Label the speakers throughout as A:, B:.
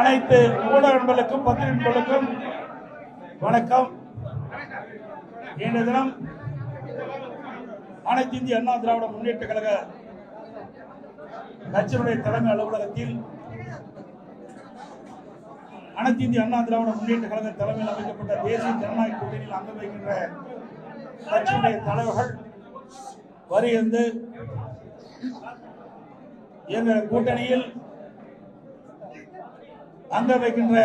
A: அனைத்து ஊடக நண்பர்களுக்கும் பத்திரிகை நண்பர்களுக்கும் வணக்கம். இன்றைய தினம் அனைத்து இந்திய அண்ணா திராவிட முன்னேற்ற கழக கட்சியினுடைய தலைமை அலுவலகத்தில் அனைத்து இந்திய அண்ணா திராவிட முன்னேற்ற கழக தலைமையில் அமைக்கப்பட்ட தேசிய ஜனநாயக கூட்டணியில் அங்கம் வைக்கின்ற கட்சியுடைய தலைவர்கள் வருகிறது. எங்கள் கூட்டணியில் அங்கம் வைக்கின்ற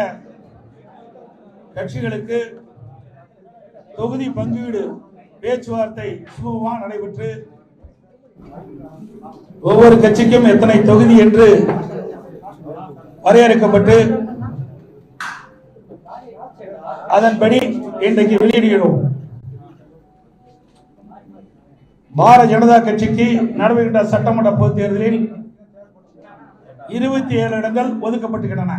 A: கட்சிகளுக்கு தொகுதி பங்கீடு பேச்சுவார்த்தை சுமூகமாக நடைபெற்று ஒவ்வொரு கட்சிக்கும் எத்தனை தொகுதி என்று வரையறுக்கப்பட்டு அதன்படி இன்றைக்கு வெளியிடுகிறோம். பாரதிய ஜனதா கட்சிக்கு நடைபெறுகின்ற சட்டமன்ற பொதுத் தேர்தலில் 27 இடங்கள் ஒதுக்கப்பட்டுள்ளன.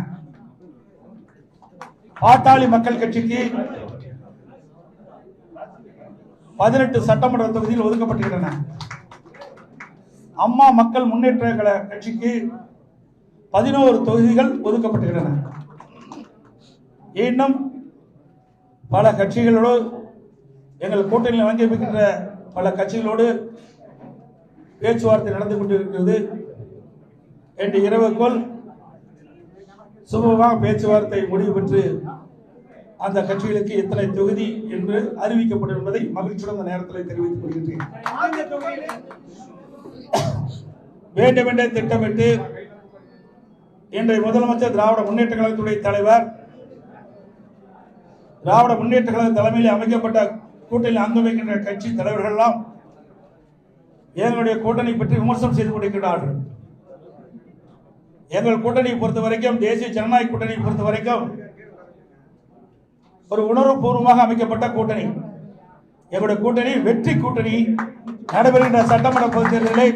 A: பாட்டாளி மக்கள் கட்சிக்கு 18 சட்டமன்ற தொகுதியில் ஒதுக்கப்பட்டுள்ளன. அம்மா மக்கள் முன்னேற்ற கழக கட்சிக்கு 11 தொகுதிகள் ஒதுக்கப்பட்டுள்ளன. இன்னும் பல கட்சிகளோடு எங்கள் கூட்டணியில் அங்கீகரிக்கின்ற பல கட்சிகளோடு பேச்சுவார்த்தை நடந்து கொண்டிருக்கிறது. இன்று இரவுக்குள் சுமூகமாக பேச்சுவார்த்தை முடிவு பெற்று அந்த கட்சிகளுக்கு எத்தனை தொகுதி என்று அறிவிக்கப்படும் என்பதை மகிழ்ச்சியுடன் இந்த நேரத்தில் தெரிவித்துக் கொள்கின்றேன். வேண்டுமென்றே திட்டமிட்டு இன்றைய முதலமைச்சர் திராவிட முன்னேற்ற கழகத்துடைய தலைவர் திராவிட முன்னேற்ற கழக தலைமையில் அமைக்கப்பட்ட கூட்டணியில் அங்கம் வைக்கின்ற கட்சி தலைவர்கள் எல்லாம் எங்களுடைய கூட்டணி பற்றி விமர்சனம் செய்து கொண்டிருக்கிறார்கள். எங்கள் கூட்டணியை பொறுத்த வரைக்கும், தேசிய ஜனநாயக கூட்டணியை பொறுத்த வரைக்கும் ஒரு உணர்வுபூர்வமாக அமைக்கப்பட்ட கூட்டணி. எங்களுடைய கூட்டணி வெற்றி கூட்டணி. நடைபெறுகின்ற சட்டமன்ற பொதுத் தேர்தலில்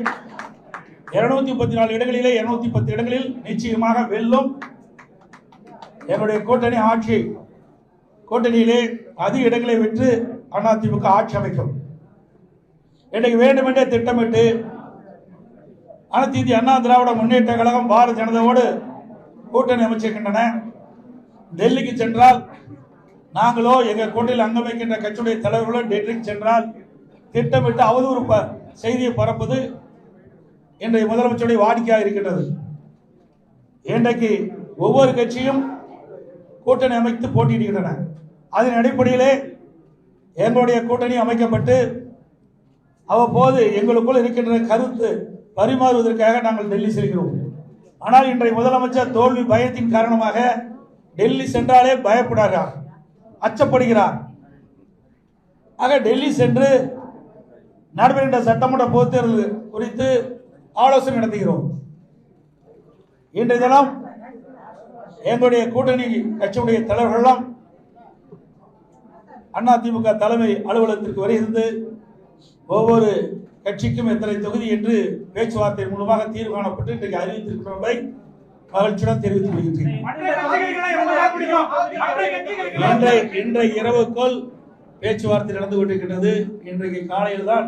A: 234 இடங்களிலே 210 இடங்களில் நிச்சயமாக வெல்லும். எங்களுடைய கூட்டணி ஆட்சி கூட்டணியிலே அதிக இடங்களை வென்று அதிமுக ஆட்சி அமைக்கும். இன்றைக்கு வேண்டுமென்றே திட்டமிட்டு அனைத்து இந்திய அண்ணா திராவிட முன்னேற்ற கழகம் பாரதிய ஜனதாவோடு கூட்டணி அமைச்சிருக்கின்றன. டெல்லிக்கு சென்றால் நாங்களோ எங்கள் கூட்டணியில் அங்கம் வைக்கின்ற கட்சியுடைய தலைவர்களோ டெல்லிக்கு சென்றால் திட்டமிட்டு அவதூறு செய்தியை பரப்புவது இன்றைய முதலமைச்சருடைய வாடிக்கையாக இருக்கின்றது. இன்றைக்கு ஒவ்வொரு கட்சியும் கூட்டணி அமைத்து போட்டியிடுகின்றன. அதன் அடிப்படையிலே எங்களுடைய கூட்டணி அமைக்கப்பட்டு அவ்வப்போது எங்களுக்குள் இருக்கின்ற கருத்து பரிமாறுவதற்காக நாங்கள் டெல்லி செல்கிறோம். ஆனால் இன்றைய முதலமைச்சர் தோல்வி பயத்தின் காரணமாக டெல்லி சென்றாலே பயப்படுகிறார், அச்சப்படுகிறார். ஆக டெல்லி சென்று நடைபெறுகின்ற சட்டமன்ற பொதுத் தேர்தல் குறித்து ஆலோசனை நடத்துகிறோம். இன்றைய தினம் எங்களுடைய கூட்டணி கட்சியுடைய தலைவர்களெல்லாம் அதிமுக தலைமை அலுவலகத்திற்கு வருகிறது. ஒவ்வொரு கட்சிக்கும் எத்தனை தொகுதி என்று பேச்சுவார்த்தை மூலமாக தீர்வு காணப்பட்டு இன்றைக்கு அறிவித்திருக்கிறதை மகிழ்ச்சியுடன் தெரிவித்துக் கொள்கின்றேன். இன்றைய இரவுக்குள் பேச்சுவார்த்தை நடந்து கொண்டிருக்கிறது. இன்றைக்கு காலையில் தான்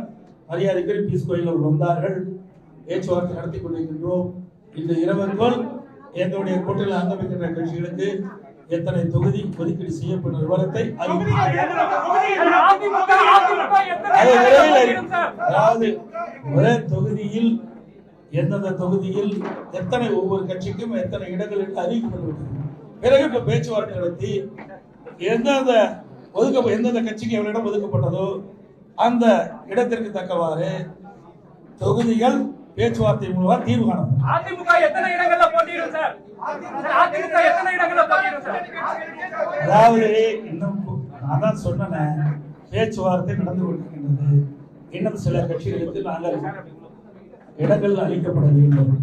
A: மரியாதைக்குரிய பீஸ் கோயில் வந்தார்கள். பேச்சுவார்த்தை நடத்தி கொண்டிருக்கின்றோம். இந்த இரவுக்குள் எங்களுடைய கூட்டணியில் அங்கமைக்கின்ற கட்சிகளுக்கு எத்தனை தொகுதி ஒதுக்கீடு செய்யப்படும் விவரத்தை அதாவது ஒரே தொகுதியில் எந்தெந்த தொகுதியில் எத்தனை ஒவ்வொரு கட்சிக்கும் எத்தனை இடங்கள் என்று அறிவிக்கப்பட்டுவிட்டது. பிறகு இப்ப பேச்சுவார்த்தை நடத்தி எந்தெந்த கட்சிக்கு எவ்வளவு இடம் ஒதுக்கப்பட்டதோ அந்த இடத்திற்கு தக்கவாறு தொகுதிகள் பேச்சுவார்த்தை மூலமாக தீர்வு காணப்படும்.
B: அதிமுக எத்தனை இடங்கள்ல போட்டியிடும் சார்? அதிமுக எத்தனை இடங்கள்ல போட்டியிடும் சார்?
A: அதாவது இன்னும் நான் சொன்னேன், பேச்சுவார்த்தை நடந்து கொண்டிருக்கின்றது. இன்னும் சில கட்சிகளுக்கு நாங்கள் இடங்கள் அளிக்கப்பட வேண்டும்.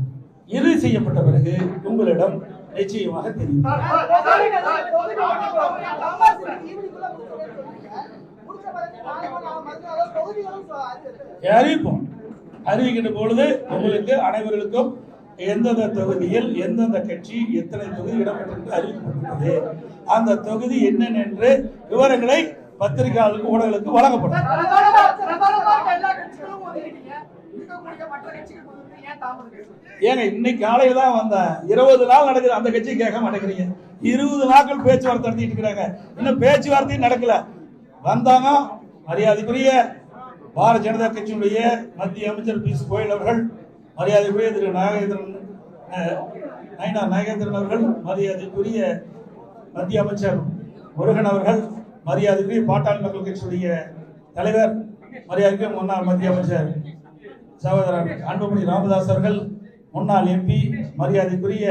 A: இறுதி செய்யப்பட்ட பிறகு உங்களிடம் நிச்சயமாக தெரியும். அறிவிப்போம். அறிவிக்கின்ற பொழுது உங்களுக்கு அனைவர்களுக்கும் எந்தெந்த தொகுதியில் எந்தெந்த கட்சி எத்தனை தொகுதி இடம்பெற்று அறிவிக்கப்பட்டுள்ளது, அந்த தொகுதி என்னென்ன என்று விவரங்களை பத்திரிகையாளர்களுக்கு ஊடகங்களுக்கு வழங்கப்படும். ஏங்க இன்னைக்கு காலையில தான் வந்தேன். 20 நாள் நடக்குது, அந்த கட்சி கேட்க மாட்டேங்கிறீங்க. 20 நாட்கள் பேச்சுவார்த்தை நடத்திட்டு இருக்கிறாங்க, இன்னும் பேச்சுவார்த்தையும் நடக்கல. வந்தாங்க மரியாதைக்குரிய பாரதிய ஜனதா கட்சியினுடைய மத்திய அமைச்சர் பியூஷ் கோயல் அவர்கள், மரியாதைக்குரிய திரு நாகேந்திரன் அவர்கள், மரியாதைக்குரிய மத்திய அமைச்சர் முருகன் அவர்கள், மரியாதைக்குரிய பாட்டாளி மக்கள் கட்சியுடைய தலைவர், மரியாதைக்குரிய முன்னாள் மத்திய அமைச்சர் சகோதரர் அன்புமணி ராமதாஸ் அவர்கள், முன்னாள் எம்பி, மரியாதைக்குரிய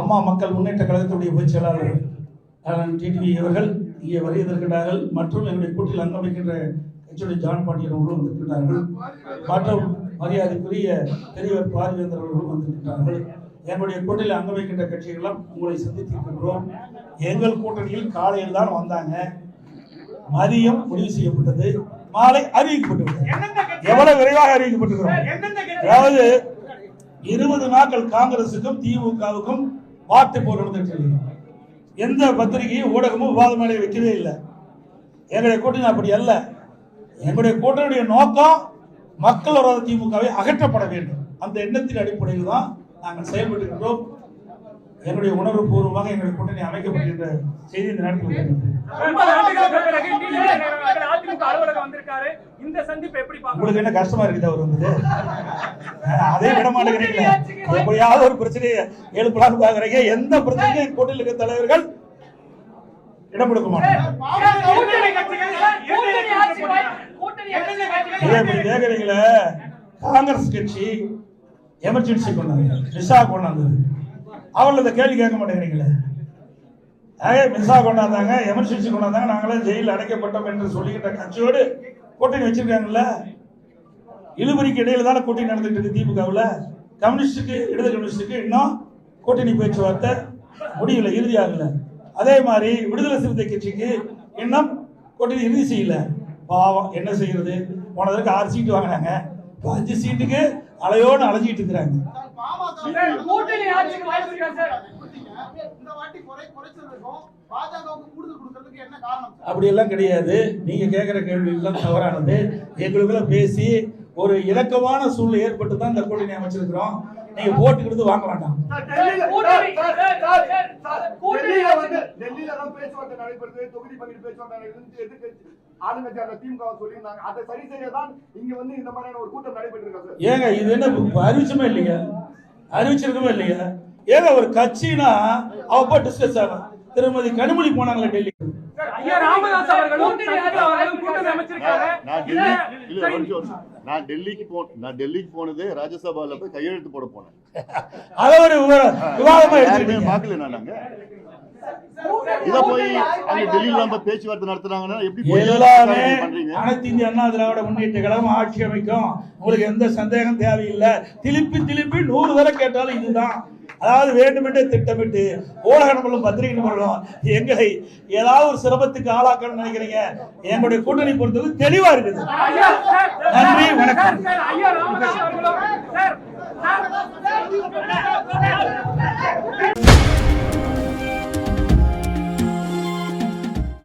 A: அம்மா மக்கள் முன்னேற்ற கழகத்துடைய பொதுச் செயலாளர் டிடிவி அவர்கள் இங்கே வருகிறார்கள். மற்றும் என்னுடைய கூட்டில் அங்கம் வைக்கின்ற கட்சியுடைய ஜான் பாண்டியன் அவர்களும் வந்திருக்கிறார்கள். மற்றும் மரியாதைக்குரிய பெரியவர் பாரிவேந்தர் அவர்களும் வந்திருக்கிறார்கள். எங்களுடைய கூட்டணியில் அங்கம் வைக்கின்ற கட்சிகளும் உங்களை சந்தித்திருக்கின்றோம். எங்கள் கூட்டணியில் காலையில் தான் வந்தாங்க, மதியம் முடிவு செய்யப்பட்டது, மாலை அறிவிக்கப்பட்டுவிட்டது. எவ்வளவு விரைவாக அறிவிக்கப்பட்டிருக்கிறோம். அதாவது 20 நாட்கள் காங்கிரசுக்கும் திமுகவுக்கும் வார்த்தை போர் நடந்துட்டு எந்த பத்திரிகையும் ஊடகமும் விவாத மேலே வைக்கவே இல்லை. எங்களுடைய கூட்டணி அப்படி அல்ல. எங்களுடைய கூட்டணியுடைய நோக்கம் மக்கள் விரோத திமுகவை அகற்றப்பட வேண்டும். அந்த எண்ணத்தின் அடிப்படையில் தான் நாங்கள் செயல்பட்டுகின்றோம். எங்களுடைய உணர்வு பூர்வமாக எங்களுடைய கூட்டணி அமைக்கப்பட்டிருக்கின்ற செய்தி இந்த நேரத்தில் உங்களுக்கு என்ன கஷ்டமா இருக்குது? அவர் வந்தது அதே விட மாட்டேங்கிறீங்க. எப்படியாவது ஒரு பிரச்சனையை எழுப்பலான்னு பாக்குறீங்க. எந்த பிரச்சனையும் கூட்டணியில் இருக்கிற தலைவர்கள் இடம் கொடுக்க மாட்டாங்க. கேக்குறீங்களே, காங்கிரஸ் கட்சி எமர்ஜென்சி கொண்டாங்க, மிசா கொண்டாந்தது, அவர்கள் இந்த கேள்வி கேட்க மாட்டேங்கிறீங்களே. மிசா கொண்டாந்தாங்க, எமர்ஜென்சி கொண்டாந்தாங்க, நாங்களே ஜெயிலில் அடைக்கப்பட்டோம் என்று சொல்லிக்கிட்ட கட்சியோடு கூட்டணி வச்சிருக்காங்கல்ல. இழுபறிக்கு இடையில தானே கூட்டணி நடந்துட்டு இருக்கு. திமுகவில் கம்யூனிஸ்டுக்கு, இடது கம்யூனிஸ்டுக்கு இன்னும் கூட்டணி பேச்சுவார்த்தை முடியல, இறுதியாகல. அதே மாதிரி விடுதலை சிறுத்தை கட்சிக்கு இன்னும் கூட்டணி இறுதி செய்யல. பாவம், என்ன செய்யறது? போனதற்கு 6 சீட்டு வாங்கினாங்க, 5 சீட்டுக்கு அலையோடு அலைஞ்சிட்டு இருக்கிறாங்க. அப்படி எல்லாம் கிடையாது. நீங்க கேட்கிற கேள்வி எல்லாம் தவறானது. எங்களுக்குள்ள பேசி ஒரு இலக்கமான சூழ்நிலை ஏற்பட்டு தான் இந்த கூட்டணி அமைச்சிருக்கிறோம். நீங்க போட்டுக்கிறது வாங்க வேண்டாம். ஏங்க இது என்ன அறிவிச்சுமே இல்லையா? அறிவிச்சிருக்கவே இல்லையா? ஏங்க ஒரு கட்சினா அவ டிஸ்கஸ் ஆகும். திருமதி கனிமொழி போனாங்களா டெல்லி?
C: நான் டெல்லிக்கு போனது ராஜ்யசபால போய் கையெழுத்து போட போனேன்.
A: அத ஒரு விவாதமா எடுத்துட்டீங்க.
C: பார்க்கல நாங்க. இத போய் அங்க டெல்லில நம்ம பேச்சுவார்த்தை நடத்துறாங்கன்னா எப்படி
A: எல்லாமே அனைத்து இந்திய அண்ணா திராவிட முன்னேற்ற கழகம் ஆட்சி அமைக்கும், உங்களுக்கு எந்த சந்தேகம் தேவையில்லை. திருப்பி 100 தடவை கேட்டாலும் இதுதான். அதாவது வேண்டுமென்றே திட்டமிட்டு ஊடக நபர்களும் பத்திரிகை நபர்களும் எங்களை ஏதாவது ஒரு சிரமத்துக்கு ஆளாக்கணும்னு நினைக்கிறீங்க. எங்களுடைய கூட்டணி பொறுத்தவரை தெளிவா இருக்குது. நன்றி, வணக்கம்.